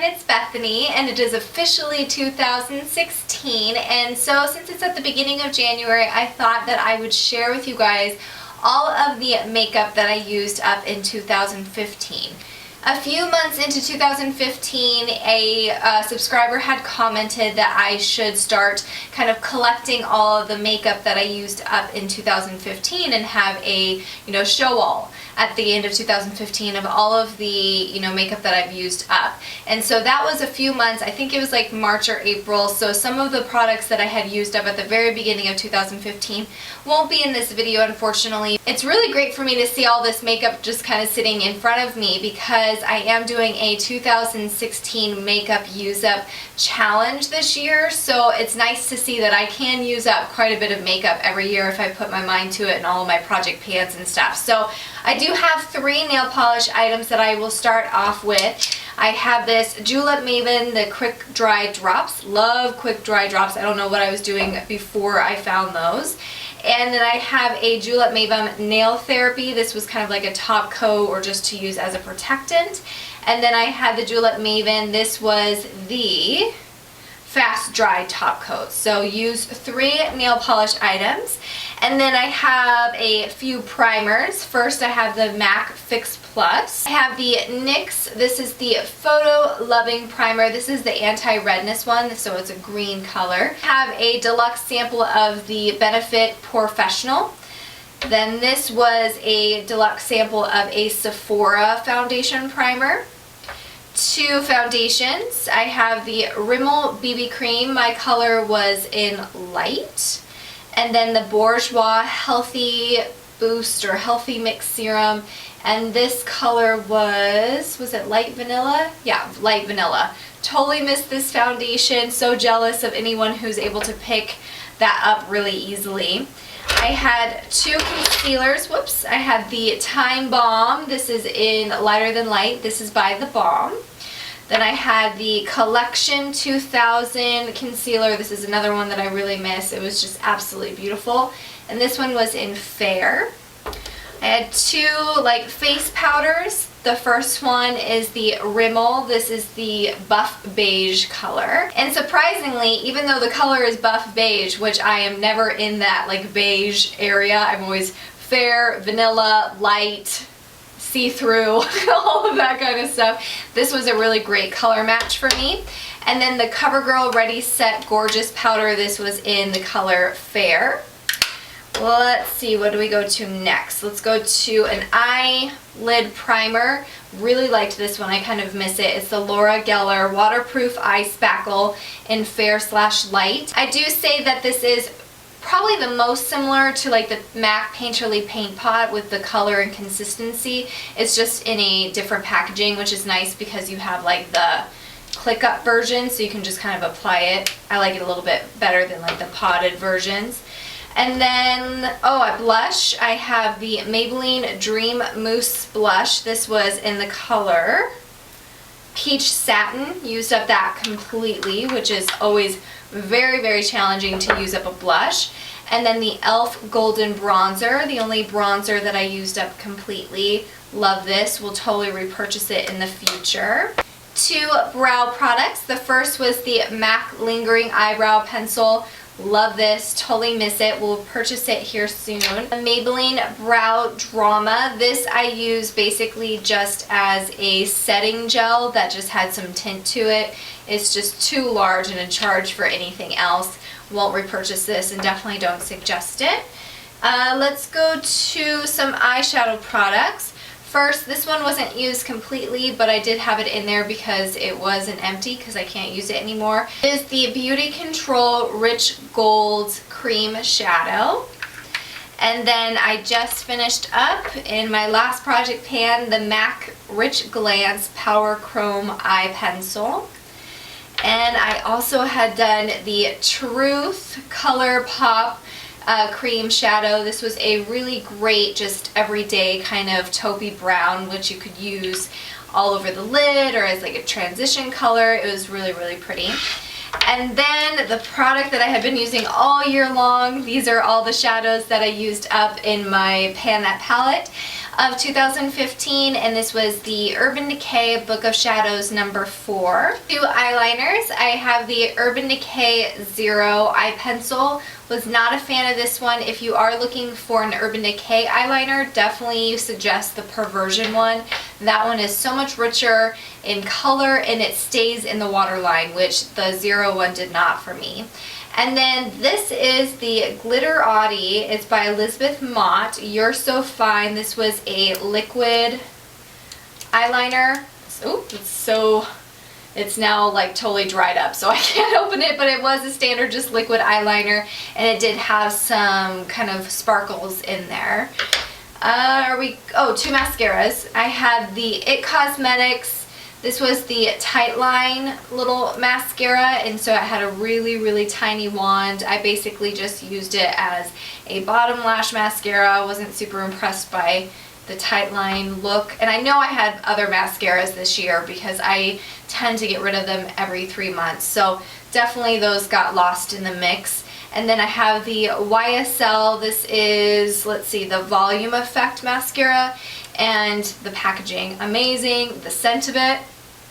it's Bethany, and it is officially 2016, and so since it's at the beginning of January, I thought that I would share with you guys all of the makeup that I used up in 2015. A few months into 2015, a subscriber had commented that I should start kind of collecting all of the makeup that I used up in 2015 and have a, show all at the end of 2015 of all of the, makeup that I've used up. And so that was a few months, I think it was like March or April, so some of the products that I had used up at the very beginning of 2015 won't be in this video, unfortunately. It's really great for me to see all this makeup just kind of sitting in front of me because I am doing a 2016 makeup use up challenge this year, so it's nice to see that I can use up quite a bit of makeup every year if I put my mind to it and all of my project pans and stuff. So I do have 3 nail polish items that I will start off with. I have this Julep Maven, the Quick Dry Drops. Love Quick Dry Drops. I don't know what I was doing before I found those. And then I have a Julep Maven Nail Therapy. This was kind of like a top coat or just to use as a protectant. And then I had the Julep Maven. This was the Fast Dry Top Coat. So use 3 nail polish items. And then I have a few primers. First I have the MAC Fix Plus. I have the NYX, this is the Photo Loving Primer. This is the anti-redness one, so it's a green color. I have a deluxe sample of the Benefit Professional. Then this was a deluxe sample of a Sephora foundation primer. 2 foundations. I have the Rimmel BB Cream. My color was in light. And then the Bourjois Healthy Boost or Healthy Mix Serum. And this color was it light vanilla? Yeah, light vanilla. Totally missed this foundation. So jealous of anyone who's able to pick that up really easily. I had 2 concealers. Whoops. I had the Time Balm. This is in Lighter Than Light. This is by the Balm. Then I had the Collection 2000 concealer. This is another one that I really miss. It was just absolutely beautiful. And this one was in Fair. I had 2 face powders. The first one is the Rimmel. This is the Buff Beige color. And surprisingly, even though the color is Buff Beige, which I am never in that beige area, I'm always fair, vanilla, light, see-through, all of that kind of stuff. This was a really great color match for me. And then the CoverGirl Ready Set Gorgeous Powder. This was in the color Fair. Let's see, what do we go to next? Let's go to an eyelid primer. Really liked this one. I kind of miss it. It's the Laura Geller Waterproof Eye Spackle in Fair/Light. I do say that this is probably the most similar to the MAC Painterly Paint Pot with the color and consistency. It's just in a different packaging, which is nice because you have the click up version, so you can just kind of apply it. I like it a little bit better than the potted versions. And then, a blush. I have the Maybelline Dream Mousse Blush. This was in the color Peach Satin. Used up that completely, which is always very, very challenging to use up a blush. And then the e.l.f. Golden Bronzer, the only bronzer that I used up completely. Love this. Will totally repurchase it in the future. 2 brow products. The first was the MAC Lingering Eyebrow Pencil. Love this. Totally miss it. We'll purchase it here soon. The Maybelline Brow Drama. This I use basically just as a setting gel that just had some tint to it. It's just too large and a charge for anything else. Won't repurchase this and definitely don't suggest it. Let's go to some eyeshadow products. First, this one wasn't used completely, but I did have it in there because it wasn't empty because I can't use it anymore. It is the Beauty Control Rich Gold Cream Shadow. And then I just finished up in my last project pan the MAC Rich Glance Power Chrome Eye Pencil. And I also had done the Truth Color Pop cream shadow. This was a really great just everyday kind of taupey brown, which you could use all over the lid or as a transition color. It was really, really pretty. And then the product that I have been using all year long, these are all the shadows that I used up in my Pan That palette. of 2015, and this was the Urban Decay Book of Shadows number 4. 2 eyeliners. I have the Urban Decay Zero Eye Pencil. Was not a fan of this one. If you are looking for an Urban Decay eyeliner, definitely suggest the Perversion one. That one is so much richer in color and it stays in the waterline, which the Zero one did not for me. And then this is the Glitter Audi. It's by Elizabeth Mott. You're So Fine. This was a liquid eyeliner. It's now like totally dried up, so I can't open it, but it was a standard just liquid eyeliner, and it did have some kind of sparkles in there. 2 mascaras. I had the It Cosmetics. This was the Tight Line little mascara, and so it had a really, really tiny wand. I basically just used it as a bottom lash mascara. I wasn't super impressed by the Tight Line look, and I know I had other mascaras this year because I tend to get rid of them every 3 months, so definitely those got lost in the mix. And then I have the YSL. This is, let's see, the Volume Effect mascara, and the packaging, amazing. The scent of it,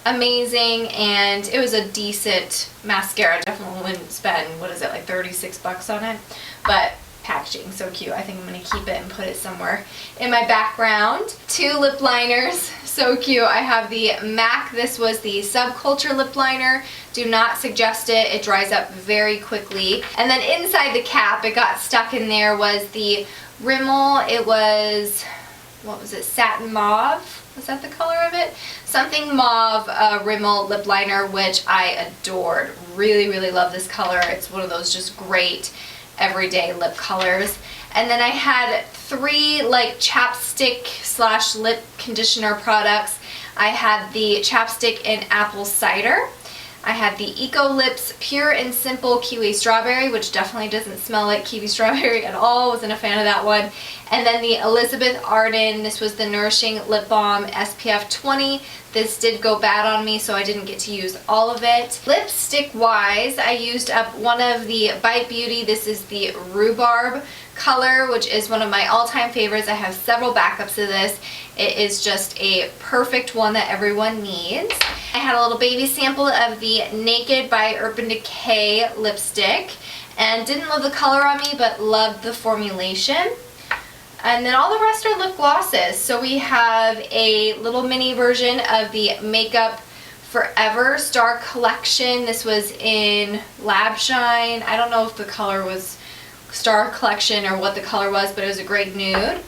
amazing, and it was a decent mascara. Definitely wouldn't spend, what is it, like 36 bucks on it, but packaging, so cute. I think I'm going to keep it and put it somewhere in my background. 2 lip liners, so cute. I have the MAC. This was the Subculture lip liner. Do not suggest it. It dries up very quickly. And then inside the cap, it got stuck in there, was the Rimmel. It was, what was it, Satin Mauve? Was that the color of it? Something Mauve Rimmel lip liner, which I adored. Really, really love this color. It's one of those just great everyday lip colors. And then I had 3 like chapstick slash lip conditioner products. I had the chapstick in apple cider. I had the Eco Lips Pure and Simple Kiwi Strawberry, which definitely doesn't smell like kiwi strawberry at all. Wasn't a fan of that one. And then the Elizabeth Arden. This was the Nourishing Lip Balm SPF 20. This did go bad on me, so I didn't get to use all of it. Lipstick wise, I used up one of the Bite Beauty. This is the Rhubarb color, which is one of my all-time favorites. I have several backups of this. It is just a perfect one that everyone needs. I had a little baby sample of the Naked by Urban Decay lipstick, and didn't love the color on me, but loved the formulation. And then all the rest are lip glosses. So we have a little mini version of the Makeup Forever Star Collection. This was in Lab Shine. I don't know if the color was Star Collection or what the color was, but it was a great nude.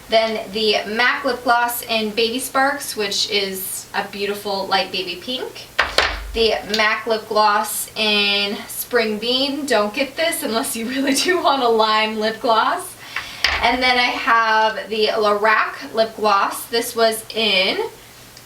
Then the MAC Lip Gloss in Baby Sparks, which is a beautiful light baby pink. The MAC Lip Gloss in Spring Bean. Don't get this unless you really do want a lime lip gloss. And then I have the Lorac Lip Gloss. This was in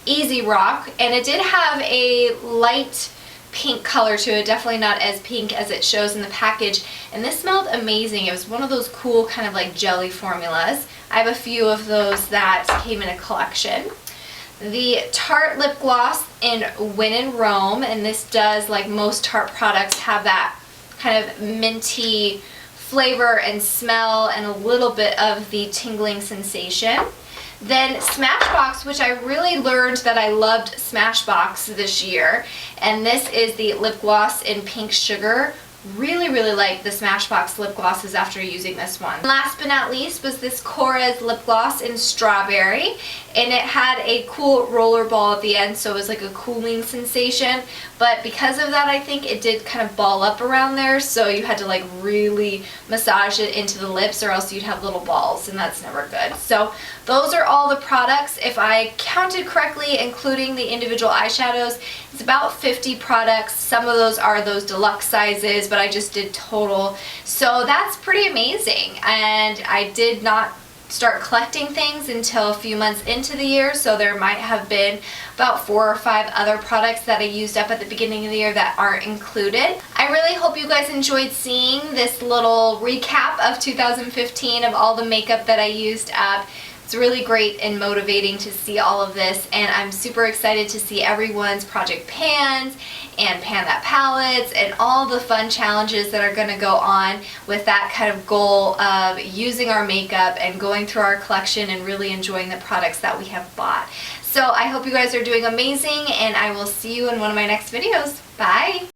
Easy Rock, and it did have a light pink color to it, definitely not as pink as it shows in the package, and this smelled amazing. It was one of those cool kind of like jelly formulas. I have a few of those that came in a collection. The Tarte Lip Gloss in Win in Rome, and this does, like most Tarte products, have that kind of minty flavor and smell and a little bit of the tingling sensation. Then Smashbox, which I really learned that I loved Smashbox this year, and this is the lip gloss in Pink Sugar. Really, really like the Smashbox lip glosses after using this one. Last but not least was this Korres lip gloss in Strawberry, and it had a cool roller ball at the end, so it was like a cooling sensation, but because of that I think it did kind of ball up around there, so you had to like really massage it into the lips or else you'd have little balls, and that's never good. So those are all the products. If I counted correctly, including the individual eyeshadows, it's about 50 products. Some of those are those deluxe sizes, but I just did total. So that's pretty amazing. And I did not start collecting things until a few months into the year, so there might have been about 4 or 5 other products that I used up at the beginning of the year that aren't included. I really hope you guys enjoyed seeing this little recap of 2015 of all the makeup that I used up. It's It's really great and motivating to see all of this, and I'm super excited to see everyone's project pans and pan that palettes and all the fun challenges that are going to go on with that kind of goal of using our makeup and going through our collection and really enjoying the products that we have bought. So I hope you guys are doing amazing, and I will see you in one of my next videos. Bye!